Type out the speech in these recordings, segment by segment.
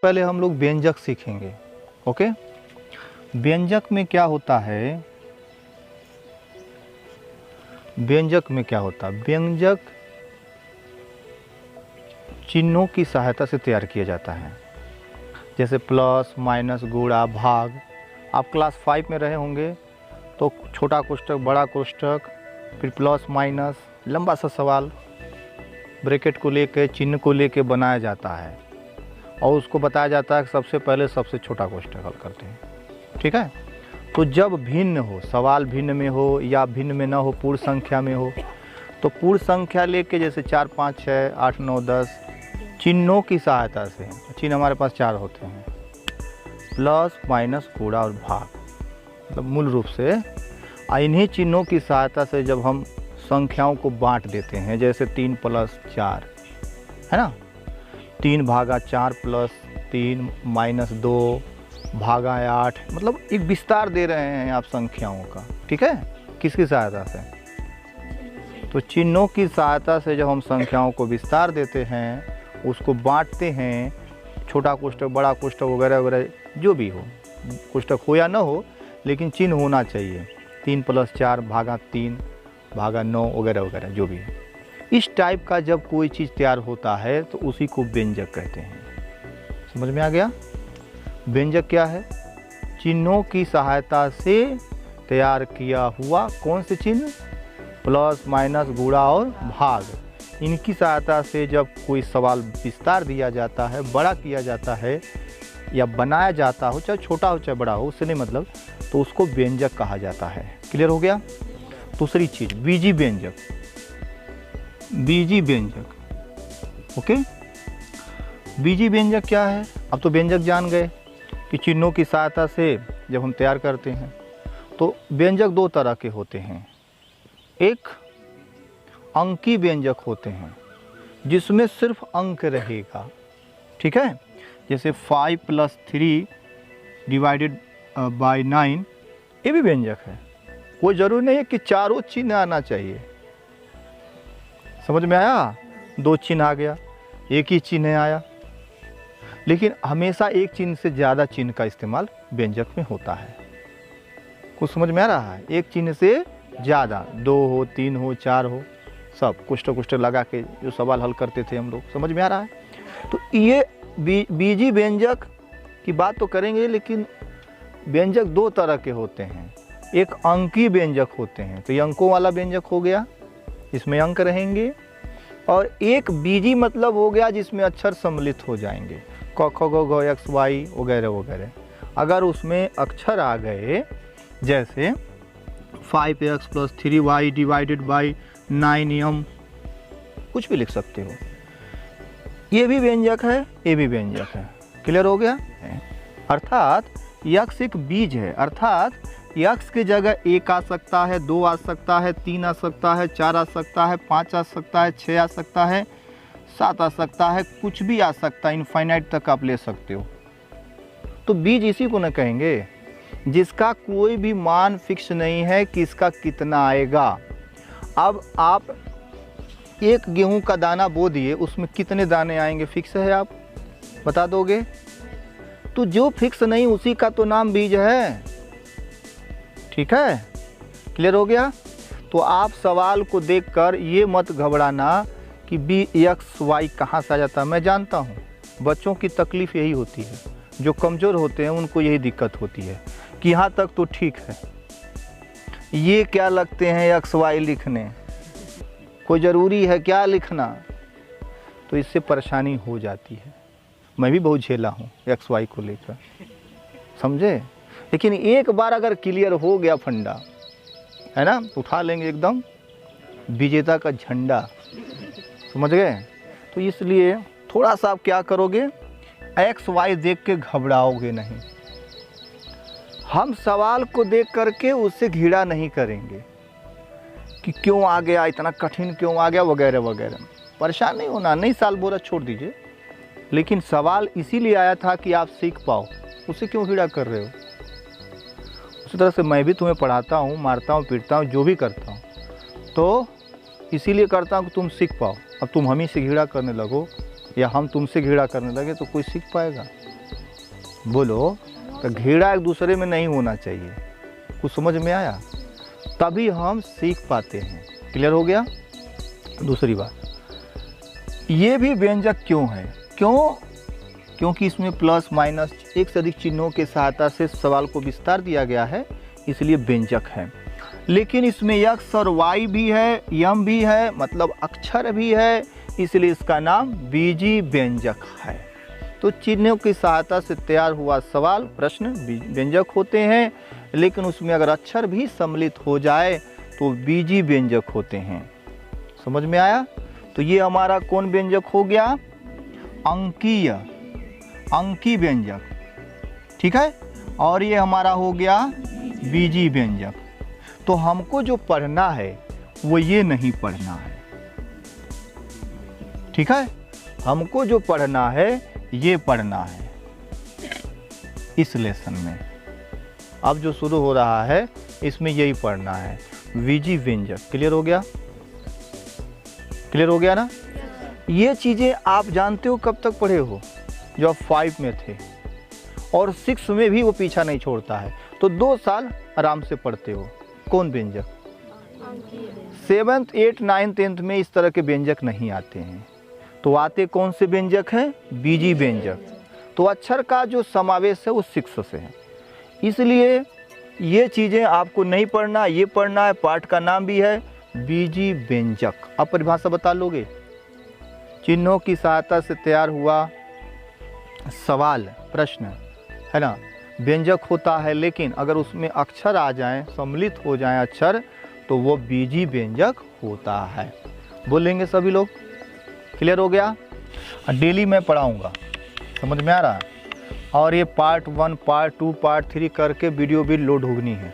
पहले हम लोग व्यंजक सीखेंगे। ओके, व्यंजक में क्या होता है, व्यंजक में क्या होता है, व्यंजक चिन्हों की सहायता से तैयार किया जाता है, जैसे प्लस, माइनस, गुणा, भाग। आप क्लास 5 में रहे होंगे तो छोटा कोष्ठक, बड़ा कोष्ठक, फिर प्लस माइनस, लंबा सा सवाल ब्रैकेट को लेके, चिन्ह को लेके बनाया जाता है और उसको बताया जाता है कि सबसे पहले सबसे छोटा कोष्ठक हल करते हैं। ठीक है, तो जब भिन्न हो, सवाल भिन्न में हो या भिन्न में ना हो, पूर्ण संख्या में हो, तो पूर्ण संख्या लेके जैसे 4, 5, 6, 8, 9, 10 चिन्हों की सहायता से, चिन्ह हमारे पास 4 होते हैं, प्लस, माइनस, गुणा और भाग, मतलब मूल रूप से इन्हीं चिन्हों की सहायता से जब हम संख्याओं को बांट देते हैं, जैसे 3 + 4 है ना, 3 भागा 4 + 3 - 2 भागा 8, मतलब एक विस्तार दे रहे हैं आप संख्याओं का। ठीक है, किसकी सहायता से, तो चिन्हों की सहायता से जब हम संख्याओं को विस्तार देते हैं, उसको बांटते हैं, छोटा कोष्ठक, बड़ा कोष्ठक वगैरह वगैरह, जो भी हो, कोष्ठक हो या ना हो लेकिन चिन्ह होना चाहिए, 3 + 4 भागा 3 भागा 9 वगैरह वगैरह, जो भी है। इस टाइप का जब कोई चीज़ तैयार होता है तो उसी को व्यंजक कहते हैं। समझ में आ गया? व्यंजक क्या है? चिन्हों की सहायता से तैयार किया हुआ कौन से चिन्ह, प्लस, माइनस, गुणा और भाग, इनकी सहायता से जब कोई सवाल विस्तार दिया जाता है, बड़ा किया जाता है या बनाया जाता हो, चाहे छोटा हो चाहे बड़ा हो, उससे नहीं मतलब, तो उसको व्यंजक कहा जाता है। क्लियर हो गया? दूसरी चीज बीजी व्यंजक, बीजी व्यंजक। ओके, बीजी व्यंजक क्या है? अब तो व्यंजक जान गए कि चिन्हों की सहायता से जब हम तैयार करते हैं, तो व्यंजक 2 तरह के होते हैं। एक अंकी व्यंजक होते हैं जिसमें सिर्फ अंक रहेगा। ठीक है, जैसे 5 + 3 / 9, ये भी व्यंजक है। कोई जरूरी नहीं है कि चारों चिन्ह आना चाहिए। समझ में आया? 2 चिन्ह आ गया, एक ही चिन्ह आया, लेकिन हमेशा एक चिन्ह से ज़्यादा चिन्ह का इस्तेमाल व्यंजक में होता है। कुछ समझ में आ रहा है? एक चिन्ह से ज़्यादा, 2 हो, 3 हो, 4 हो, सब कुष्ठ लगा के जो सवाल हल करते थे हम लोग। समझ में आ रहा है? तो ये बीजी व्यंजक की बात तो करेंगे, लेकिन व्यंजक 2 तरह के होते हैं। एक अंकी व्यंजक होते हैं, तो ये अंकों वाला व्यंजक हो गया, इसमें अंक रहेंगे, और एक बीजी मतलब हो गया जिसमें अक्षर सम्मिलित हो जाएंगे, क ख ग घ x y वगैरह वगैरह। अगर उसमें अक्षर आ गए, जैसे 5x + 3y / 9m, कुछ भी लिख सकते हो, ये भी व्यंजक है, ये भी व्यंजक है। क्लियर हो गया? अर्थात यक्स एक बीज है, अर्थात यक्स की जगह 1 आ सकता है, 2 आ सकता है, 3 आ सकता है, 4 आ सकता है, 5 आ सकता है, 6 आ सकता है, 7 आ सकता है, कुछ भी आ सकता है, इनफाइनाइट तक आप ले सकते हो। तो बीज इसी को न कहेंगे जिसका कोई भी मान फिक्स नहीं है कि इसका कितना आएगा। अब आप एक गेहूं का दाना बो दिए, उसमें कितने दाने आएंगे फिक्स है, आप बता दोगे? तो जो फिक्स नहीं उसी का तो नाम बीज है। ठीक है, क्लियर हो गया? तो आप सवाल को देखकर ये मत घबराना कि x y कहाँ से आ जाता है। मैं जानता हूँ बच्चों की तकलीफ़ यही होती है, जो कमज़ोर होते हैं उनको यही दिक्कत होती है कि यहाँ तक तो ठीक है, ये क्या लगते हैं x y लिखने, कोई ज़रूरी है क्या लिखना, तो इससे परेशानी हो जाती है। मैं भी बहुत झेला हूँ x y को लेकर, समझे? लेकिन एक बार अगर क्लियर हो गया फंडा, है ना, तो उठा लेंगे एकदम विजेता का झंडा। समझ गए? तो इसलिए थोड़ा सा आप क्या करोगे, एक्स वाई देख के घबराओगे नहीं। हम सवाल को देख करके उससे घृणा नहीं करेंगे कि क्यों आ गया, इतना कठिन क्यों आ गया वगैरह वगैरह। परेशान नहीं होना, नहीं साल बोरा छोड़ दीजिए, लेकिन सवाल इसीलिए आया था कि आप सीख पाओ, उसे क्यों घृणा कर रहे हो? उसी तरह से मैं भी तुम्हें पढ़ाता हूँ, मारता हूँ, पीटता हूँ, जो भी करता हूँ, तो इसीलिए करता हूँ कि तुम सीख पाओ। अब तुम हम ही से घृणा करने लगो या हम तुमसे घेड़ा करने लगे तो कोई सीख पाएगा? बोलो। तो घेड़ा एक दूसरे में नहीं होना चाहिए। कुछ समझ में आया? तभी हम सीख पाते हैं। क्लियर हो गया? दूसरी बात, ये भी व्यंजक क्यों है? क्योंकि इसमें प्लस माइनस एक से अधिक चिन्हों के सहायता से सवाल को विस्तार दिया गया है, इसलिए व्यंजक है। लेकिन इसमें यक्स और वाई भी है, यम भी है, मतलब अक्षर भी है, इसलिए इसका नाम बीजी व्यंजक है। तो चिन्हों की सहायता से तैयार हुआ सवाल, प्रश्न व्यंजक होते हैं, लेकिन उसमें अगर अक्षर भी सम्मिलित हो जाए तो बीजी व्यंजक होते हैं। समझ में आया? तो ये हमारा कौन व्यंजक हो गया? अंकी व्यंजक। ठीक है? और ये हमारा हो गया बीजी व्यंजक। तो हमको जो पढ़ना है वो ये नहीं पढ़ना है। ठीक है? हमको जो पढ़ना है ये पढ़ना है इस लेसन में। अब जो शुरू हो रहा है इसमें यही पढ़ना है, बीजी व्यंजक। क्लियर हो गया? क्लियर हो गया ना? ये चीज़ें आप जानते हो कब तक पढ़े हो? जब आप 5 में थे, और 6 में भी वो पीछा नहीं छोड़ता है, तो 2 साल आराम से पढ़ते हो। कौन व्यंजक? 7th 8th 9th 10th में इस तरह के व्यंजक नहीं आते हैं। तो आते कौन से व्यंजक हैं? बीजी व्यंजक। तो अक्षर का जो समावेश है वो 6 से है, इसलिए ये चीज़ें आपको नहीं पढ़ना, ये पढ़ना है। पाठ का नाम भी है बीजी व्यंजक। अब परिभाषा बता लोगे? चिन्हों की सहायता से तैयार हुआ सवाल, प्रश्न, है ना, व्यंजक होता है, लेकिन अगर उसमें अक्षर आ जाएं, सम्मिलित हो जाएं अक्षर, तो वो बीजी व्यंजक होता है। बोलेंगे सभी लोग? क्लियर हो गया? डेली मैं पढ़ाऊँगा, समझ में आ रहा है? और ये पार्ट 1, पार्ट 2, पार्ट 3 करके वीडियो भी लोड होनी है।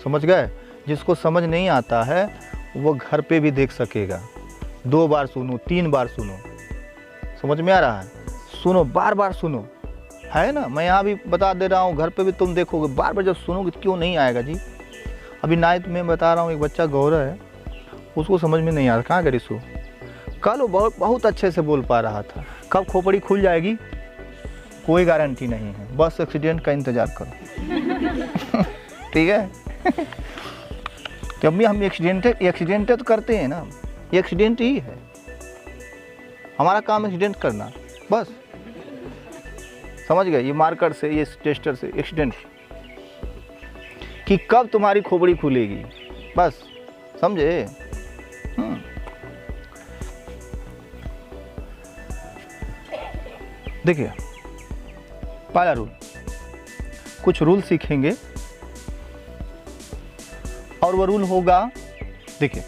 समझ गए? जिसको समझ नहीं आता है वो घर पे भी देख सकेगा। 2 बार सुनो, 3 बार सुनो। समझ में आ रहा है? सुनो, बार बार सुनो, है ना? मैं यहाँ भी बता दे रहा हूँ, घर पे भी तुम देखोगे। बार बार जब सुनोगे तो क्यों नहीं आएगा जी? अभी 9th में बता रहा हूँ, एक बच्चा गौरव है, उसको समझ में नहीं आ रहा। कहाँ गई सो? कल वो बहुत अच्छे से बोल पा रहा था। कब खोपड़ी खुल जाएगी कोई गारंटी नहीं है, बस एक्सीडेंट का इंतज़ार करो। ठीक है? तो अभी हम एक्सीडेंट तो करते हैं ना, एक्सीडेंट ही है हमारा काम, एक्सीडेंट करना बस। समझ गए? ये मार्कर से, ये टेस्टर से एक्सीडेंट, कि कब तुम्हारी खोपड़ी खुलेगी, बस। समझे? देखिए, पहला रूल, कुछ रूल सीखेंगे और वो रूल होगा, देखिए,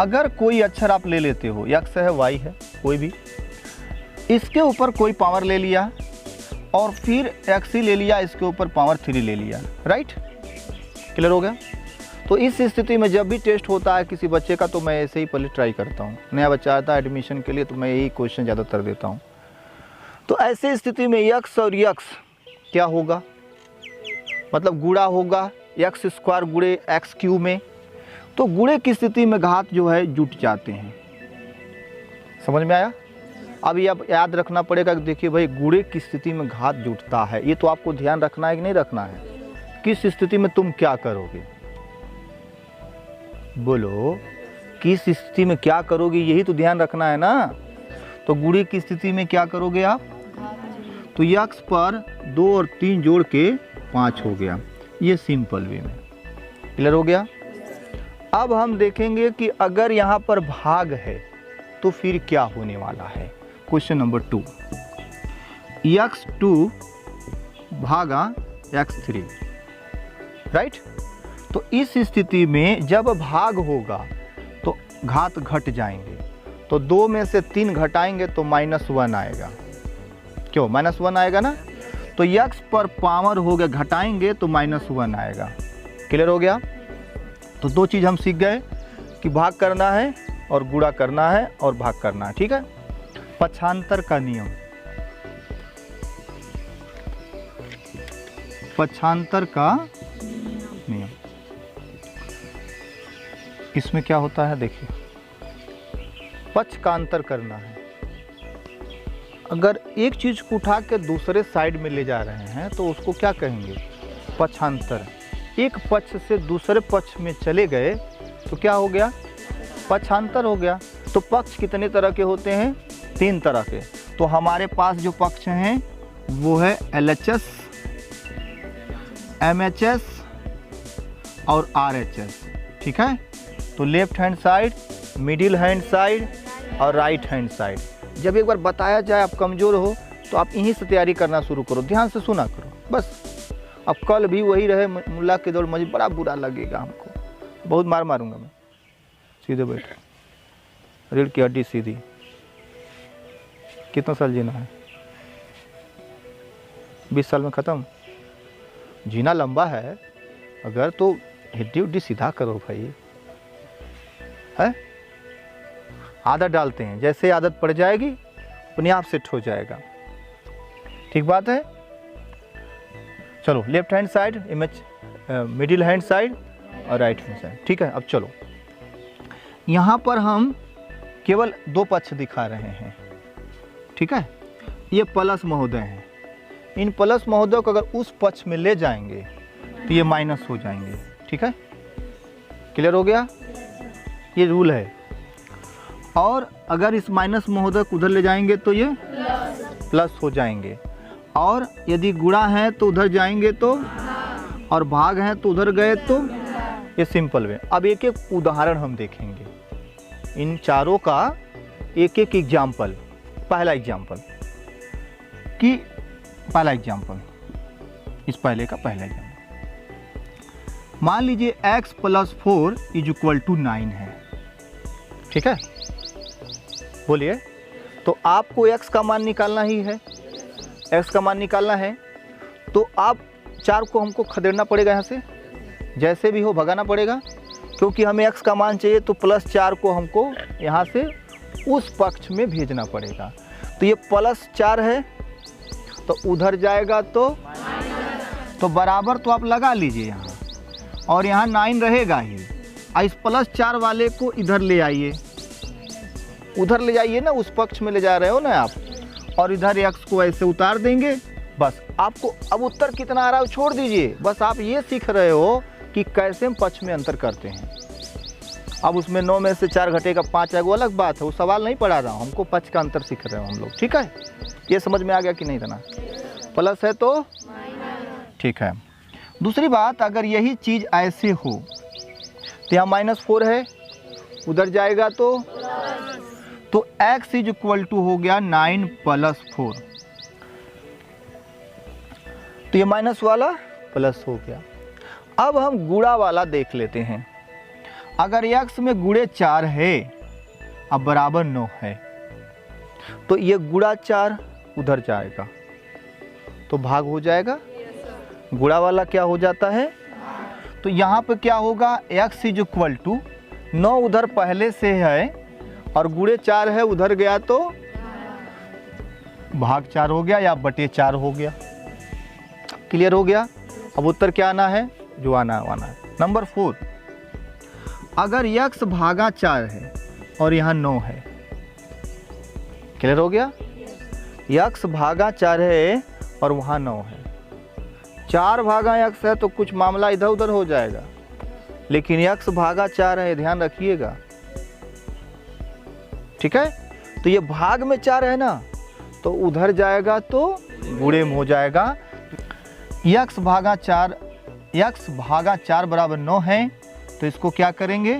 अगर कोई अक्षर आप ले लेते हो, एक्स है, वाई है, कोई भी, इसके ऊपर कोई पावर ले लिया और फिर एक्स ही ले लिया, इसके ऊपर पावर 3 ले लिया, राइट? क्लियर हो गया? तो इस स्थिति में जब भी टेस्ट होता है किसी बच्चे का, तो मैं ऐसे ही पहले ट्राई करता हूँ। नया बच्चा आता है एडमिशन के लिए, तो मैं यही क्वेश्चन ज़्यादातर देता हूँ। तो ऐसे स्थिति में यक्स और यक्स क्या होगा? मतलब गुणा होगा, एक्स स्क्वायर गुणे एक्स क्यूब में। तो गुणे की स्थिति में घात जो है जुट जाते हैं। समझ में आया? अभी अब याद रखना पड़ेगा कि देखिए भाई, गुणे की स्थिति में घात जुटता है, ये तो आपको ध्यान रखना है कि नहीं रखना है? किस स्थिति में तुम क्या करोगे? बोलो, किस स्थिति में क्या करोगे, यही तो ध्यान रखना है ना। तो गुणे की स्थिति में क्या करोगे आप? तो यक्स पर 2 और 3 जोड़ के 5 हो गया, ये सिंपल वे में। क्लियर हो गया? अब हम देखेंगे कि अगर यहाँ पर भाग है तो फिर क्या होने वाला है। क्वेश्चन नंबर 2, x2 भागा x3, राइट? तो इस स्थिति में जब भाग होगा तो घात घट जाएंगे, तो 2 में से 3 घटाएंगे तो -1 आएगा। क्यों -1 आएगा ना? तो x पर पावर हो गया, घटाएंगे तो -1 आएगा। क्लियर हो गया? तो 2 चीज़ हम सीख गए कि भाग करना है और गुणा करना है और भाग करना है। ठीक है? पक्षांतर का नियम, पक्षांतर का नियम, इसमें क्या होता है देखिए, पक्ष का अंतर करना है। अगर एक चीज़ को उठा के दूसरे साइड में ले जा रहे हैं तो उसको क्या कहेंगे? पक्षांतर। एक पक्ष से दूसरे पक्ष में चले गए तो क्या हो गया? पक्षांतर हो गया। तो पक्ष कितने तरह के होते हैं? 3 तरह के। तो हमारे पास जो पक्ष हैं वो है LHS, MHS और RHS। ठीक है, तो left hand side, middle hand side और राइट हैंड साइड। जब एक बार बताया जाए आप कमज़ोर हो तो आप यहीं से तैयारी करना शुरू करो, ध्यान से सुना करो बस। अब कल भी वही रहे मुल्ला के दौड़, मुझे बड़ा बुरा लगेगा, हमको बहुत मार मारूंगा मैं। सीधे बैठो, रीढ़ की हड्डी सीधी। कितना साल जीना है? 20 साल में ख़त्म। जीना लंबा है अगर, तो हड्डी उड्डी सीधा करो भाई, है? आदत डालते हैं, जैसे आदत पड़ जाएगी अपने आप सेट हो जाएगा। ठीक बात है। चलो, left hand side, middle hand side और राइट हैंड साइड। ठीक है, अब चलो, यहाँ पर हम केवल 2 पक्ष दिखा रहे हैं। ठीक है, ये प्लस महोदय हैं। इन प्लस महोदय को अगर उस पक्ष में ले जाएंगे तो ये माइनस हो जाएंगे। ठीक है, क्लियर हो गया? ये रूल है। और अगर इस माइनस महोदय को उधर ले जाएंगे तो ये प्लस हो जाएंगे। और यदि गुणा है तो उधर जाएंगे तो, और भाग है तो उधर गए तो। ये सिंपल वे। अब एक एक उदाहरण हम देखेंगे इन चारों का, एक एक एग्जाम्पल। पहला एग्जाम्पल इस पहले का पहला एग्जाम्पल, मान लीजिए x + 4 = 9 है। ठीक है, बोलिए। तो आपको x का मान निकालना ही है, x का मान निकालना है तो आप 4 को हमको खदेड़ना पड़ेगा, यहाँ से जैसे भी हो भगाना पड़ेगा, क्योंकि हमें x का मान चाहिए। तो +4 को हमको यहाँ से उस पक्ष में भेजना पड़ेगा। तो ये +4 है तो उधर जाएगा तो बराबर तो आप लगा लीजिए यहाँ, और यहाँ 9 रहेगा ही। इस +4 वाले को इधर ले आइए, उधर ले जाइए ना, उस पक्ष में ले जा रहे हो ना आप, और इधर x को ऐसे उतार देंगे। बस आपको अब उत्तर कितना आ रहा है छोड़ दीजिए, बस आप ये सीख रहे हो कि कैसे हम पक्ष में अंतर करते हैं। अब उसमें 9 में से 4 घटेगा 5 है, वो अलग बात है, वो सवाल नहीं पढ़ा रहा हूँ, हमको पक्ष का अंतर सीख रहे हो हम लोग। ठीक है, ये समझ में आ गया कि नहीं? इतना प्लस है तो ठीक है। दूसरी बात, अगर यही चीज़ ऐसे हो तो यहाँ -4 है, उधर जाएगा तो x = हो गया 9 + 4। तो ये माइनस वाला प्लस हो गया। अब हम गुणा वाला देख लेते हैं। अगर x में गुणे 4 है अब बराबर 9 है, तो ये गुणा 4 उधर जाएगा तो भाग हो जाएगा। गुणा वाला क्या हो जाता है? तो यहाँ पे क्या होगा? x = 9 उधर पहले से है और गुणे 4 है, उधर गया तो भाग 4 हो गया या बटे 4 हो गया। क्लियर हो गया? अब उत्तर क्या आना है? जो आना है। नंबर 4, अगर x भागा 4 है और यहाँ 9 है। क्लियर हो गया? x भागा 4 है और वहाँ 9 है। 4 भागा x है तो कुछ मामला इधर उधर हो जाएगा, लेकिन x भागा 4 है, ध्यान रखिएगा। ठीक है, तो ये भाग में 4 है ना, तो उधर जाएगा तो गुणे में हो जाएगा। x भागा 4 बराबर 9 है, तो इसको क्या करेंगे?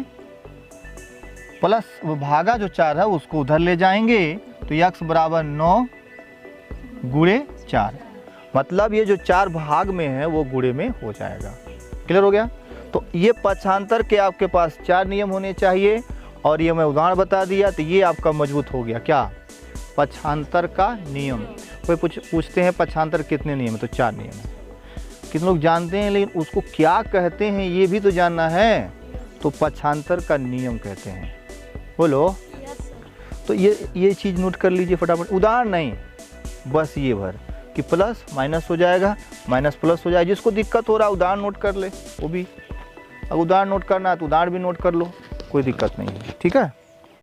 प्लस भागा जो 4 है उसको उधर ले जाएंगे, तो x बराबर 9 गुणे 4, मतलब ये जो 4 भाग में है वो गुणे में हो जाएगा। क्लियर हो गया? तो ये पक्षांतर के आपके पास 4 नियम होने चाहिए, और ये मैं उदाहरण बता दिया तो ये आपका मजबूत हो गया। क्या? पक्षांतर का नियम। कोई पूछते हैं पक्षांतर कितने नियम है, तो 4 नियम है। कितने लोग जानते हैं, लेकिन उसको क्या कहते हैं ये भी तो जानना है। तो पक्षांतर का नियम कहते हैं। बोलो। तो ये चीज़ नोट कर लीजिए फटाफट। उदाहरण नहीं, बस ये भर कि प्लस माइनस हो जाएगा, माइनस प्लस हो जाएगा। जिसको दिक्कत हो रहा है उदाहरण नोट कर ले, वो भी। अब उदाहरण नोट करना है तो उदाहरण भी नोट कर लो, कोई दिक्कत नहीं है। ठीक है।